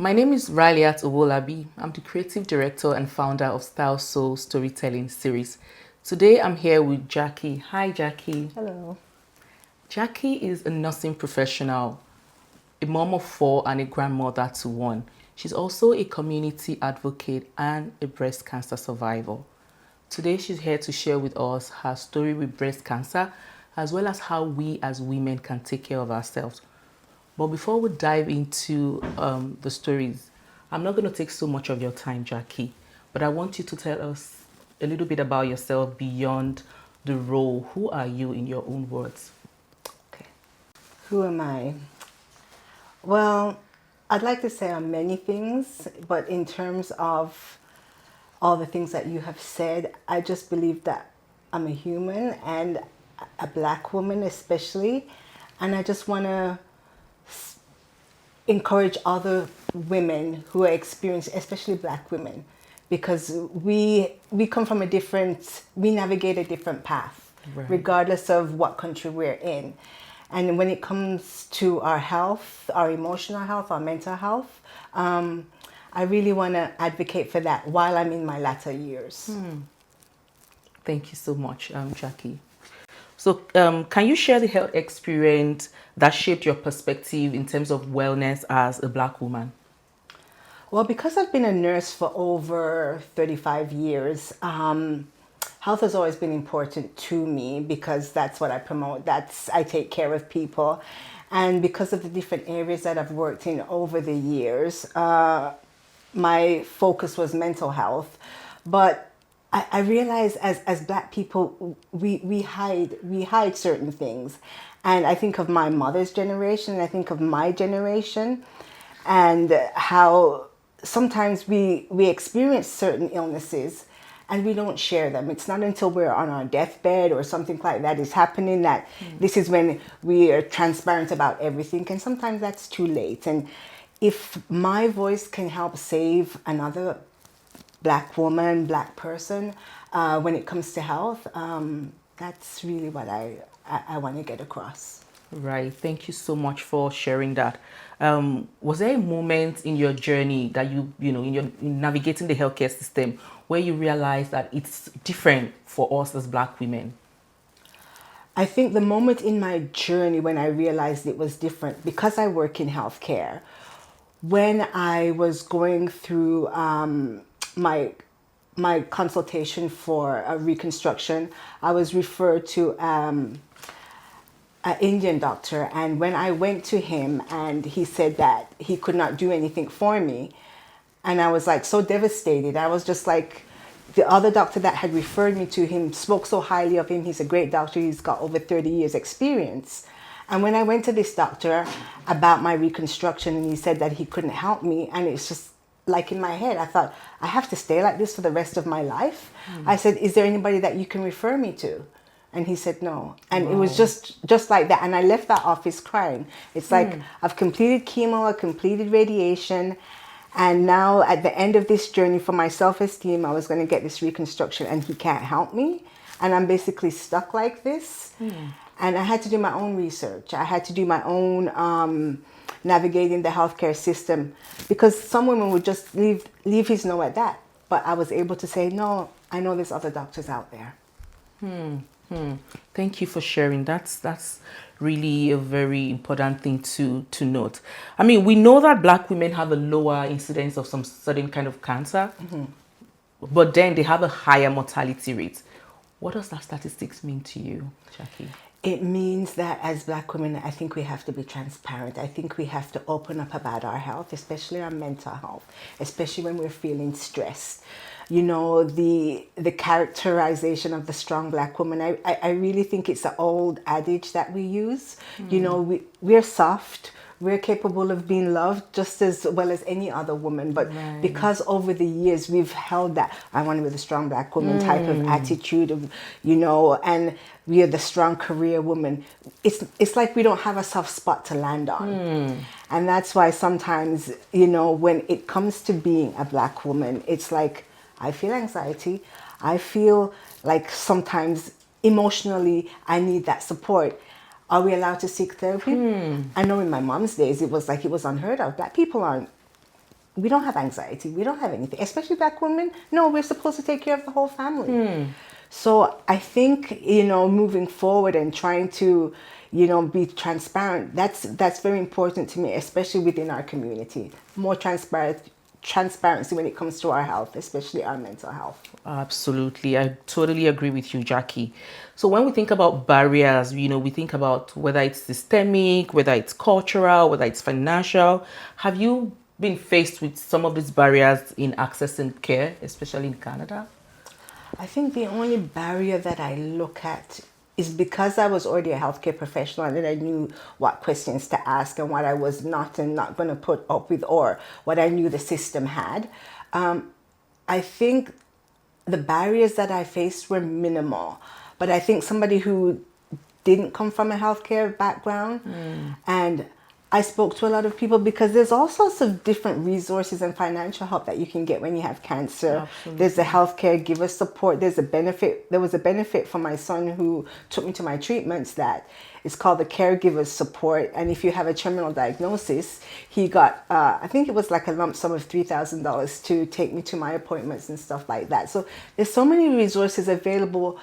My name is Raliat Owolabi. I'm the creative director and founder of Style Soul Storytelling Series. Today I'm here with Jackie. Hi, Jackie. Hello. Jackie is a nursing professional, a mom of four, and a grandmother to one. She's also a community advocate and a breast cancer survivor. Today she's here to share with us her story with breast cancer, as well as how we as women can take care of ourselves. But before we dive into the stories, I'm not going to take so much of your time, Jackie, but I want you to tell us a little bit about yourself beyond the role. Who are you in your own words? Okay. Who am I? Well, I'd like to say I'm many things, but in terms of all the things that you have said, I just believe that I'm a human and a black woman especially, and I just want to encourage other women who are experiencing, especially black women, because we come from we navigate a different path, Right. regardless of what country we're in. And when it comes to our health, our emotional health, our mental health, I really want to advocate for that while I'm in my latter years. Thank you so much, Jackie. So, can you share the health experience that shaped your perspective in terms of wellness as a black woman? Well, because I've been a nurse for over 35 years, health has always been important to me because that's what I promote. I take care of people. And because of the different areas that I've worked in over the years, my focus was mental health. But I realize as black people, we hide certain things. And I think of my mother's generation, and I think of my generation, and how sometimes we experience certain illnesses and we don't share them. It's not until we're on our deathbed or something like that is happening that this is when we are transparent about everything. And sometimes that's too late. And if my voice can help save another black woman, black person, when it comes to health, that's really what I want to get across. Right. Thank you so much for sharing that. Was there a moment in your journey that in navigating the healthcare system where you realized that it's different for us as black women? I think the moment in my journey when I realized it was different, because I work in healthcare, when I was going through my consultation for a reconstruction, I was referred to an Indian doctor, and when I went to him and he said that he could not do anything for me, and I was like so devastated. I was just like, the other doctor that had referred me to him spoke so highly of him. He's a great doctor. He's got over 30 years experience. And when I went to this doctor about my reconstruction and he said that he couldn't help me, and it's just like in my head, I thought, I have to stay like this for the rest of my life. I said, is there anybody that you can refer me to? And he said no. And it was just like that. And I left that office crying. It's like I've completed chemo, I've completed radiation. And now at the end of this journey for my self-esteem, I was going to get this reconstruction and he can't help me. And I'm basically stuck like this. And I had to do my own research. I had to do my own navigating the healthcare system, because some women would just leave his no at that. But I was able to say, no, I know there's other doctors out there. Thank you for sharing. That's really a very important thing to note. I mean, we know that black women have a lower incidence of some certain kind of cancer, but then they have a higher mortality rate. What does that statistics mean to you, Jackie? It means that as black women, I think we have to be transparent. I think we have to open up about our health, especially our mental health, especially when we're feeling stressed. You know, the characterization of the strong black woman, I really think it's an old adage that we use. You know, we're soft. We're capable of being loved just as well as any other woman. But because over the years we've held that, I want to be the strong black woman type of attitude of, you know, and we are the strong career woman. It's like we don't have a soft spot to land on. And that's why sometimes, you know, when it comes to being a black woman, it's like, I feel anxiety. I feel like sometimes emotionally I need that support. Are we allowed to seek therapy? I know in my mom's days, it was like it was unheard of. Black people aren't we don't have anxiety. We don't have anything, especially Black women. No, we're supposed to take care of the whole family. So I think, moving forward and trying to, be transparent, that's very important to me, especially within our community. More transparency when it comes to our health, especially our mental health. Absolutely. I totally agree with you, Jackie. So when we think about barriers, we think about whether it's systemic, whether it's cultural, whether it's financial. Have you been faced with some of these barriers in accessing care, especially in Canada? I think the only barrier that I look at is because I was already a healthcare professional and then I knew what questions to ask and what I was not and not going to put up with, or what I knew the system had. I think the barriers that I faced were minimal, but I think somebody who didn't come from a healthcare background, and I spoke to a lot of people, because there's all sorts of different resources and financial help that you can get when you have cancer. Absolutely. There's the healthcare giver support. There was a benefit for my son who took me to my treatments that is called the caregiver's support. And if you have a terminal diagnosis, he got, I think it was like a lump sum of $3,000 to take me to my appointments and stuff like that. So there's so many resources available.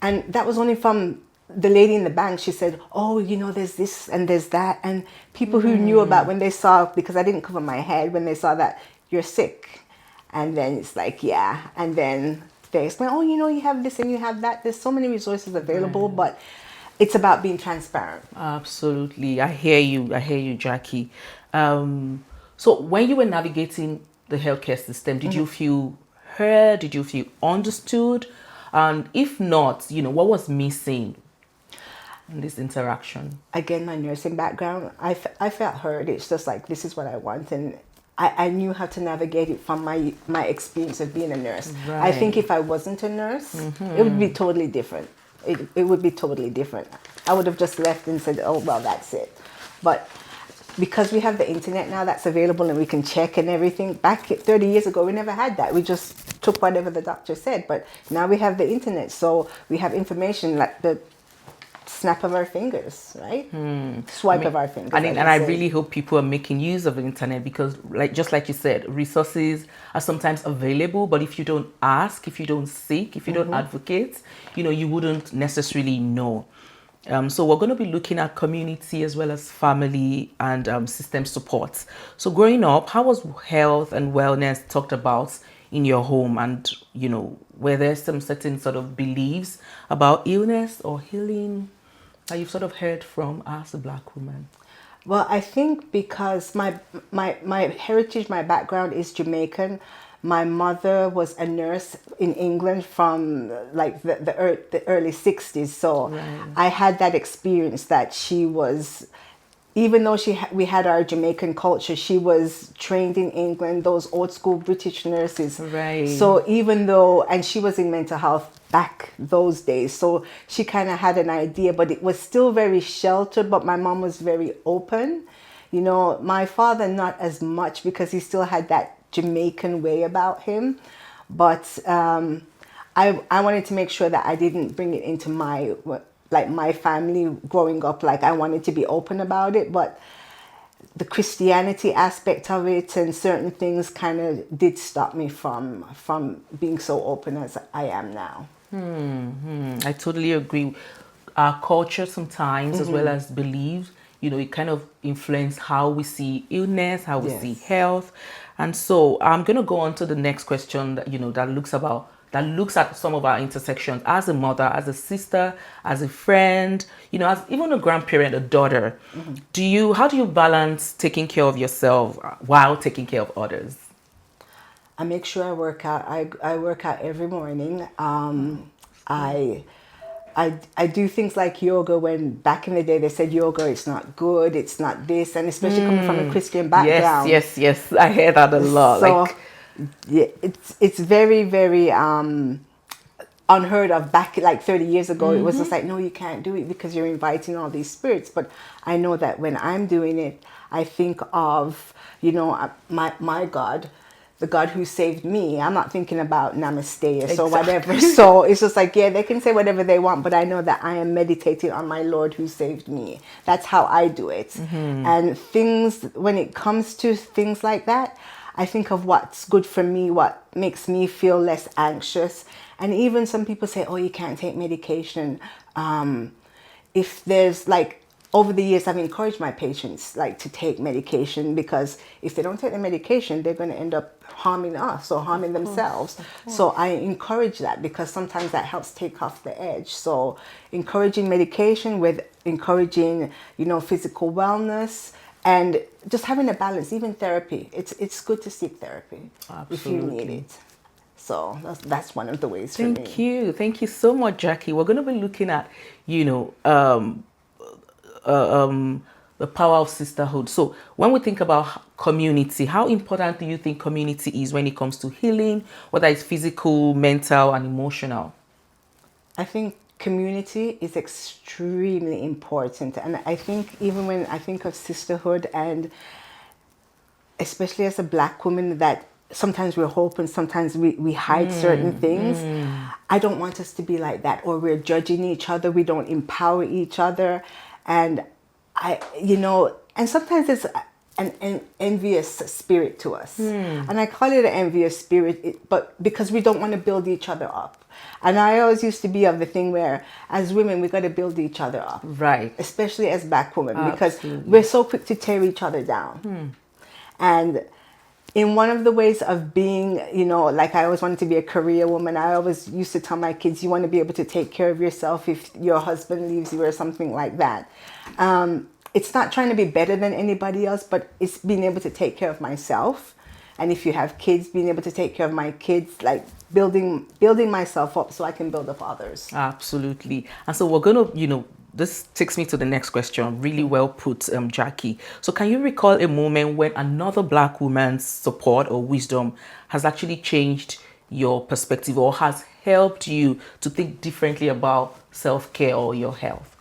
And that was only from the lady in the bank. She said, oh, there's this and there's that. And people who knew about, when they saw, because I didn't cover my head, when they saw that you're sick. And then it's like, yeah. And then they explain, oh, you have this and you have that. There's so many resources available, but it's about being transparent. Absolutely. I hear you, Jackie. So when you were navigating the healthcare system, did you feel heard? Did you feel understood? And if not, what was missing in this interaction? Again, my nursing background, I felt heard. It's just like, this is what I want. And I knew how to navigate it from my experience of being a nurse. Right. I think if I wasn't a nurse, it would be totally different. It would be totally different. I would have just left and said, oh, well, that's it. But because we have the internet now that's available and we can check and everything, back 30 years ago, we never had that. We just took whatever the doctor said. But now we have the internet, so we have information like the snap of our fingers, right? Swipe of our fingers. And I really hope people are making use of the internet, because just like you said, resources are sometimes available, but if you don't ask, if you don't seek, if you don't advocate, you wouldn't necessarily know. So we're going to be looking at community as well as family and system support. So growing up, how was health and wellness talked about in your home? And, were there some certain sort of beliefs about illness or healing that you've sort of heard from as a Black woman? Well, I think because my heritage, my background is Jamaican. My mother was a nurse in England from like the early 60s. So I had that experience that she was, even though we had our Jamaican culture, she was trained in England, those old school British nurses. Right. So even though, and she was in mental health back those days, so she kind of had an idea, but it was still very sheltered, but my mom was very open. My father, not as much, because he still had that Jamaican way about him. But I wanted to make sure that I didn't bring it into my family growing up. Like, I wanted to be open about it, but the Christianity aspect of it and certain things kind of did stop me from being so open as I am now. I totally agree. Our culture sometimes, as well as beliefs, it kind of influence how we see illness, how we see health. And so I'm going to go on to the next question that, that looks at some of our intersections as a mother, as a sister, as a friend, as even a grandparent, a daughter. How do you balance taking care of yourself while taking care of others? I make sure I work out. I work out every morning. I do things like yoga, when back in the day they said yoga, it's not good, it's not this, and especially coming from a Christian background. Yes. I hear that a lot. So, yeah, it's very, very unheard of. Back like 30 years ago, it was just like, no, you can't do it because you're inviting all these spirits. But I know that when I'm doing it, I think of, my God, the God who saved me. I'm not thinking about namaste or whatever. So it's just like, yeah, they can say whatever they want, but I know that I am meditating on my Lord who saved me. That's how I do it. And when it comes to things like that, I think of what's good for me, what makes me feel less anxious. And even some people say, oh, you can't take medication. If there's like, over the years, I've encouraged my patients like to take medication, because if they don't take the medication, they're going to end up harming us or harming themselves. So I encourage that, because sometimes that helps take off the edge. So encouraging medication with encouraging, physical wellness, and just having a balance, even therapy. It's good to seek therapy if you need it. So that's one of the ways for me. Thank you so much, Jackie. We're going to be looking at, the power of sisterhood. So when we think about community, how important do you think community is when it comes to healing, whether it's physical, mental, and emotional? I think community is extremely important. And I think even when I think of sisterhood, and especially as a Black woman, that sometimes we're hoping, sometimes we hide certain things. I don't want us to be like that, or we're judging each other. We don't empower each other. And and sometimes it's an envious spirit to us. And I call it an envious spirit, but because we don't want to build each other up. And I always used to be of the thing where, as women, we got to build each other up. Right. Especially as Black women, Absolutely. because we're so quick to tear each other down. And in one of the ways of being, like I always wanted to be a career woman, I always used to tell my kids, you want to be able to take care of yourself if your husband leaves you or something like that. It's not trying to be better than anybody else, but it's being able to take care of myself. And if you have kids, being able to take care of my kids, like building myself up so I can build up others. Absolutely. And so we're going to, this takes me to the next question. Really well put, Jackie. So can you recall a moment when another Black woman's support or wisdom has actually changed your perspective, or has helped you to think differently about self-care or your health?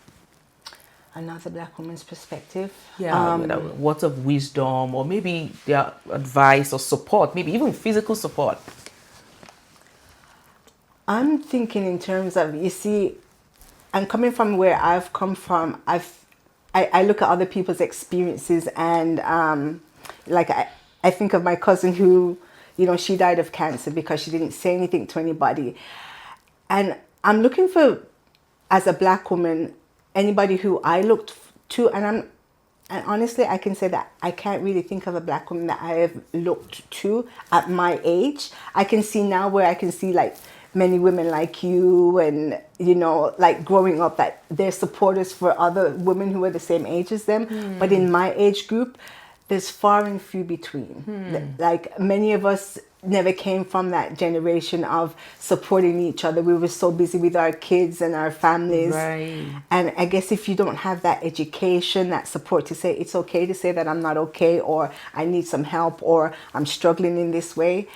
Another Black woman's perspective? Yeah, words of wisdom, or maybe their advice or support, maybe even physical support. I'm thinking in terms of, I'm coming from where I've come from. I look at other people's experiences, and I think of my cousin who, she died of cancer because she didn't say anything to anybody. And I'm looking for, as a Black woman, anybody who I looked to, and honestly, I can say that I can't really think of a Black woman that I have looked to at my age. I can see now where I can see like many women like you, and like growing up, that they're supporters for other women who are the same age as them. But in my age group, there's far and few between. Like many of us never came from that generation of supporting each other. We were so busy with our kids and our families. Right. And I guess if you don't have that education, that support to say it's okay to say that I'm not okay, or I need some help, or I'm struggling in this way,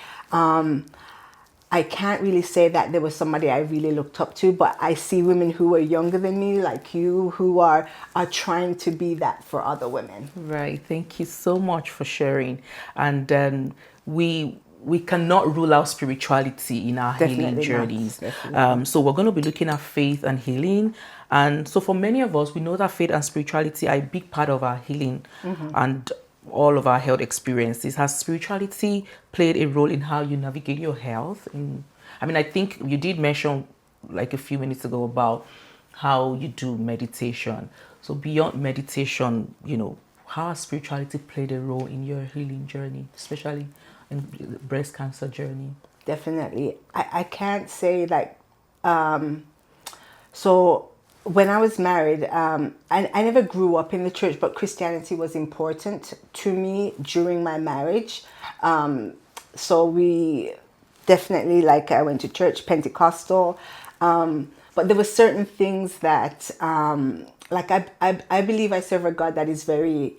I can't really say that there was somebody I really looked up to, but I see women who are younger than me, like you, who are trying to be that for other women. Right. Thank you so much for sharing. And we cannot rule out spirituality in our healing journeys. So we're going to be looking at faith and healing. And so for many of us, we know that faith and spirituality are a big part of our healing and all of our health experiences. Has spirituality played a role in how you navigate your health? I think you did mention like a few minutes ago about how you do meditation. So beyond meditation, how has spirituality played a role in your healing journey, especially in the breast cancer journey? Definitely. I can't say like, so when I was married, I never grew up in the church, but Christianity was important to me during my marriage. So we definitely, I went to church, Pentecostal, but there were certain things that, I believe I serve a God that is very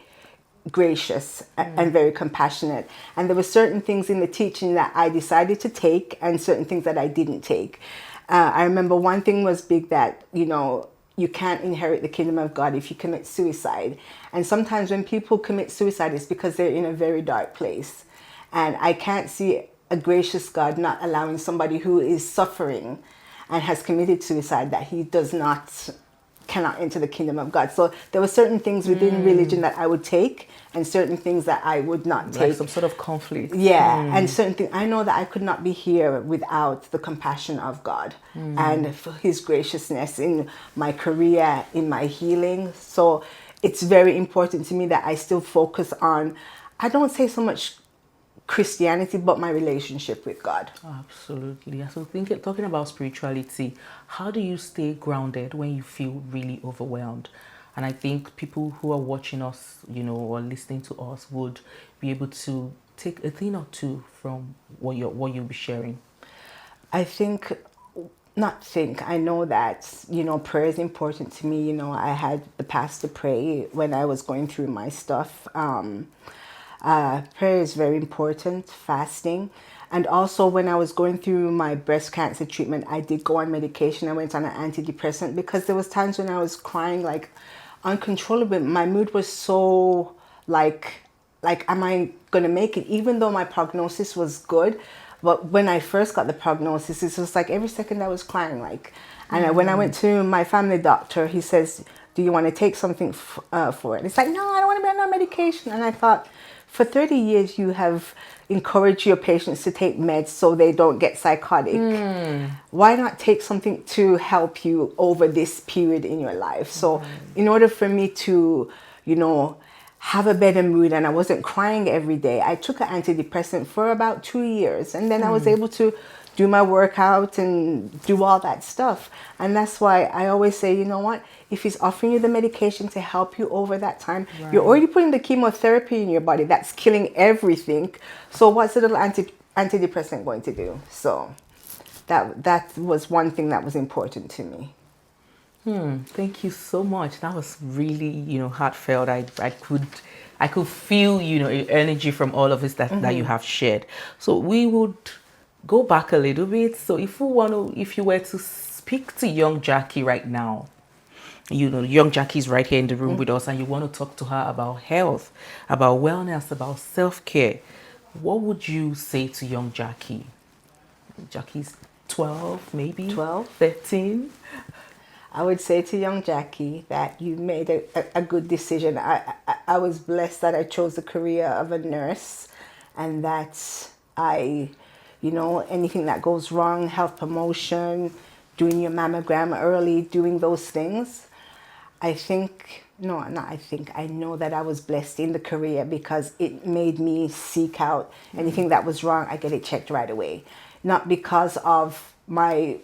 gracious and very compassionate. And there were certain things in the teaching that I decided to take, and certain things that I didn't take. I remember one thing was big, that, you can't inherit the kingdom of God if you commit suicide. And sometimes when people commit suicide, it's because they're in a very dark place. And I can't see a gracious God not allowing somebody who is suffering and has committed suicide, that he does not cannot enter the kingdom of God. So there were certain things within religion that I would take and certain things that I would not Like take. some sort of conflict. Yeah, and certain things. I know that I could not be here without the compassion of God and for His graciousness in my career, in my healing. So it's very important to me that I still focus on, I don't say so much Christianity, but my relationship with God. Absolutely. So talking about spirituality, how do you stay grounded when you feel really overwhelmed? And I think people who are watching us, or listening to us would be able to take a thing or two from what you'll be sharing. I know that, prayer is important to me. I had the pastor pray when I was going through my stuff. Prayer is very important, fasting. And also when I was going through my breast cancer treatment, I did go on medication. I went on an antidepressant because there was times when I was crying like uncontrollably. My mood was so like am I going to make it? Even though my prognosis was good. But when I first got the prognosis, it was like every second I was crying. When I went to my family doctor, he says, do you want to take something for it? It's like, no, I don't want to be on no medication. And I thought, for 30 years, you have encouraged your patients to take meds so they don't get psychotic. Why not take something to help you over this period in your life? So in order for me to, have a better mood and I wasn't crying every day, I took an antidepressant for about 2 years. And then I was able to do my workout and do all that stuff. And that's why I always say, you know what? If he's offering you the medication to help you over that time, you're already putting the chemotherapy in your body. That's killing everything. So what's a little antidepressant going to do? So that was one thing that was important to me. Thank you so much. That was really, heartfelt. I could feel, energy from all of this that you have shared. So we would go back a little bit. So if you were to speak to young Jackie right now, young Jackie's right here in the room with us, and you want to talk to her about health, about wellness, about self-care, what would you say to young Jackie? Jackie's 12, maybe 12? 13. I would say to young Jackie that you made a good decision. I was blessed that I chose the career of a nurse, and that anything that goes wrong, health promotion, doing your mammogram early, doing those things. I know that I was blessed in the career because it made me seek out anything that was wrong. I get it checked right away. Not because of my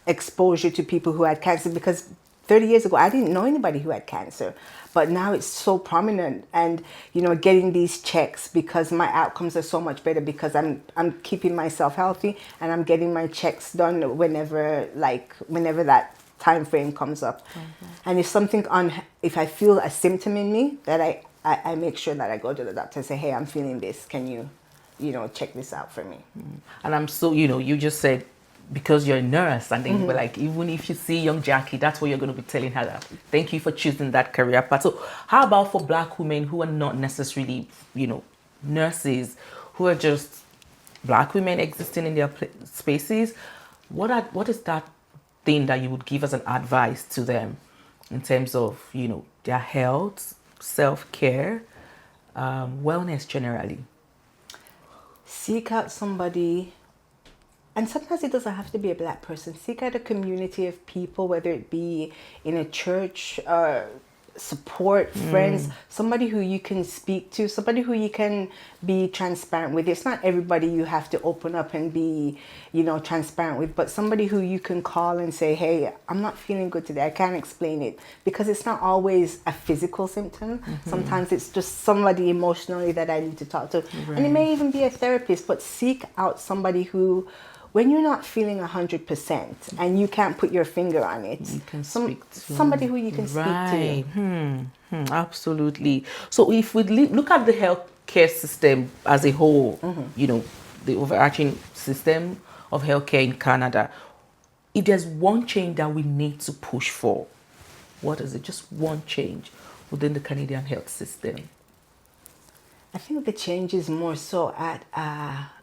exposure to people who had cancer, because 30 years ago I didn't know anybody who had cancer, but now it's so prominent. And getting these checks, because my outcomes are so much better because I'm keeping myself healthy and I'm getting my checks done whenever that time frame comes up. And if I feel a symptom in me, that I make sure that I go to the doctor and say, hey, I'm feeling this, can you check this out for me? And I'm so, you just said, because you're a nurse, and then we're like, even if you see young Jackie, that's what you're going to be telling her. That thank you for choosing that career path. So how about for Black women who are not necessarily nurses, who are just Black women existing in their spaces? What is that thing that you would give as an advice to them in terms of their health, self-care, wellness generally? Seek out somebody. And sometimes it doesn't have to be a Black person. Seek out a community of people, whether it be in a church, support, friends, somebody who you can speak to, somebody who you can be transparent with. It's not everybody you have to open up and be, transparent with, but somebody who you can call and say, hey, I'm not feeling good today. I can't explain it. Because it's not always a physical symptom. Sometimes it's just somebody emotionally that I need to talk to. And it may even be a therapist, but seek out somebody who, when you're not feeling 100% and you can't put your finger on it, you can speak to somebody who you can speak to. Absolutely. So if we look at the healthcare system as a whole, the overarching system of healthcare in Canada, if there's one change that we need to push for, what is it? Just one change within the Canadian health system. I think the change is more so at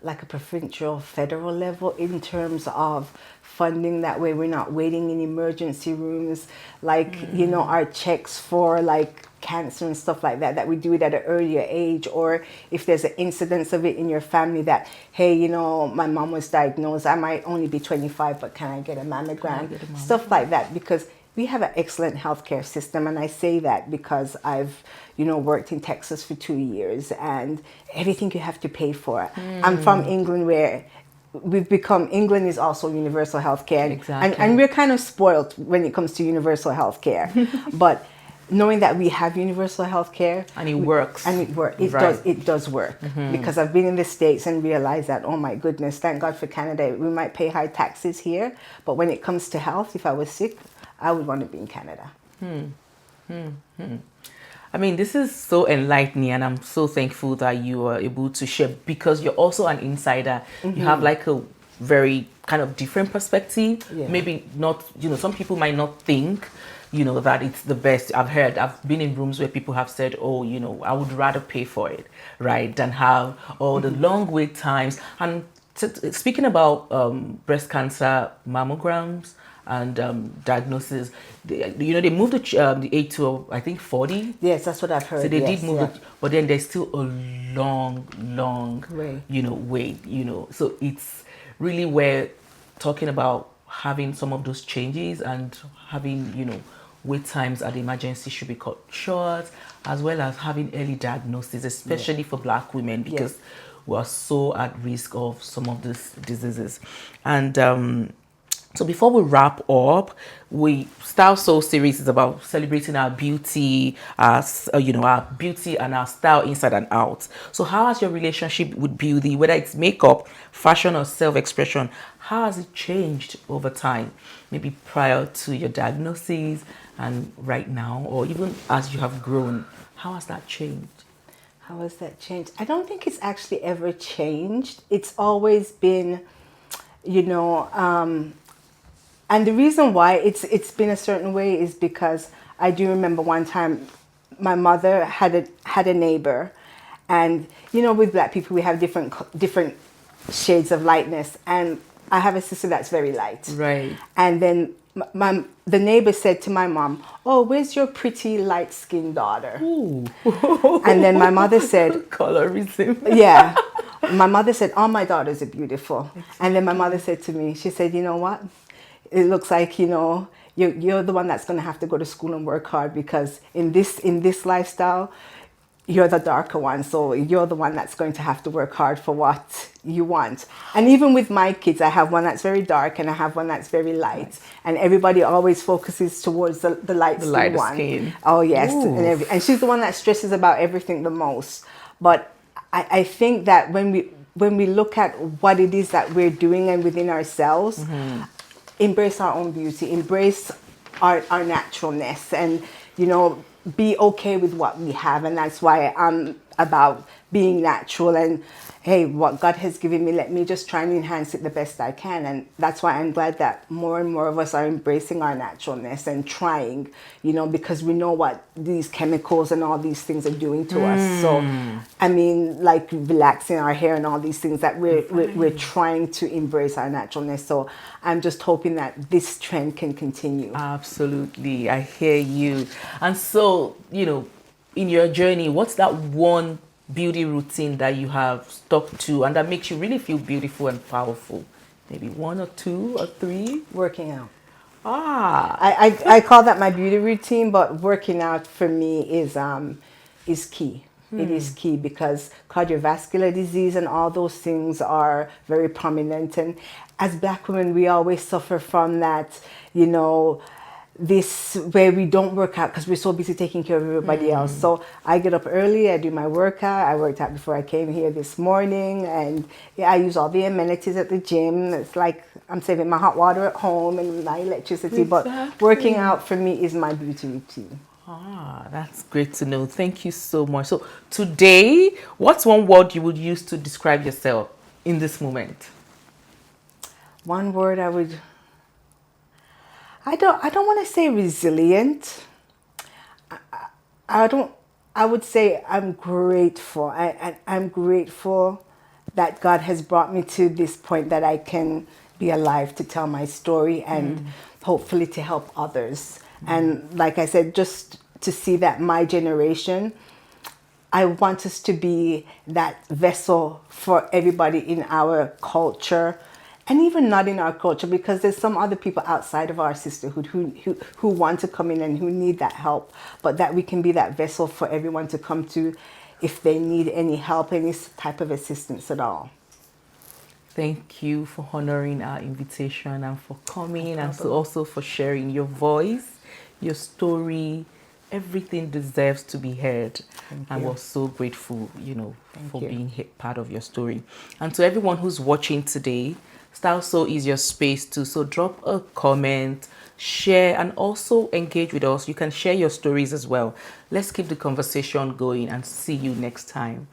like a provincial, federal level in terms of funding. That way, we're not waiting in emergency rooms. Like our checks for like cancer and stuff like that. That we do it at an earlier age, or if there's an incidence of it in your family, that hey, my mom was diagnosed. I might only be 25, but can I get a mammogram? Stuff like that, because we have an excellent healthcare system, and I say that because I've, worked in Texas for 2 years, and everything you have to pay for. I'm from England, where England is also universal healthcare, Exactly. and we're kind of spoiled when it comes to universal healthcare, but knowing that we have universal healthcare And it works. and it works, Right. it does work, because I've been in the States and realized that, oh my goodness, thank God for Canada. We might pay high taxes here, but when it comes to health, if I was sick, I would want to be in Canada. I mean, this is so enlightening, and I'm so thankful that you are able to share, because you're also an insider. You have like a very kind of different perspective. Yeah. Maybe not, some people might not think, that it's the best. I've been in rooms where people have said, oh, I would rather pay for it, right, than have all the long wait times. And speaking about breast cancer mammograms and diagnosis, they moved the age to, I think, 40. Yes, that's what I've heard. So they yes, did move it, but then there's still a long Way. wait. So it's really where talking about having some of those changes and having wait times at the emergency should be cut short, as well as having early diagnosis, especially for Black women, because we are so at risk of some of these diseases. And so before we wrap up, Style Soul series is about celebrating our beauty, our beauty and our style inside and out. So how has your relationship with beauty, whether it's makeup, fashion, or self-expression, how has it changed over time? Maybe prior to your diagnosis and right now, or even as you have grown, how has that changed? How has that changed? I don't think it's actually ever changed. It's always been, and the reason why it's been a certain way is because I do remember one time my mother had a neighbor, and with Black people we have different shades of lightness, and I have a sister that's very light. Right. And then the neighbor said to my mom, "Oh, where's your pretty light-skinned daughter?" Ooh. And then my mother said, Colorism. yeah. My mother said, "All my daughters are beautiful." And then my mother said to me, she said, "You know what? It looks like, you're the one that's going to have to go to school and work hard, because in this lifestyle, you're the darker one. So you're the one that's going to have to work hard for what you want." And even with my kids, I have one that's very dark and I have one that's very light. Nice. And everybody always focuses towards the light skin one. Skin. Oh, yes. And she's the one that stresses about everything the most. But I think that when we look at what it is that we're doing and within ourselves, embrace our own beauty, embrace our naturalness, and be okay with what we have. And that's why I'm about being natural, and hey, what God has given me, let me just try and enhance it the best I can. And that's why I'm glad that more and more of us are embracing our naturalness and trying, because we know what these chemicals and all these things are doing to us. So I mean, like relaxing our hair and all these things, that we're trying to embrace our naturalness. So I'm just hoping that this trend can continue. Absolutely, I hear you. And so, in your journey, what's that one beauty routine that you have stuck to and that makes you really feel beautiful and powerful? Maybe one or two or three? Working out. I call that my beauty routine, but working out for me is key. It is key, because cardiovascular disease and all those things are very prominent. And as Black women, we always suffer from that, this where we don't work out because we're so busy taking care of everybody else. So I get up early, I do my workout. I worked out before I came here this morning, and I use all the amenities at the gym. It's like I'm saving my hot water at home and my electricity. Exactly. But working out for me is my beauty routine. That's great to know. Thank you so much. So today, what's one word you would use to describe yourself in this moment? One word I don't want to say resilient. I don't I would say I'm grateful. I'm grateful that God has brought me to this point that I can be alive to tell my story and hopefully to help others. And like I said, just to see that my generation, I want us to be that vessel for everybody in our culture, and even not in our culture, because there's some other people outside of our sisterhood who want to come in and who need that help, but that we can be that vessel for everyone to come to if they need any help, any type of assistance at all. Thank you for honoring our invitation and for coming, No and so problem. also for sharing your voice, your story. Everything deserves to be heard. And you. we're so grateful, for you. being part of your story. And to everyone who's watching today, Style So is your space too. So drop a comment, share, and also engage with us. You can share your stories as well. Let's keep the conversation going and see you next time.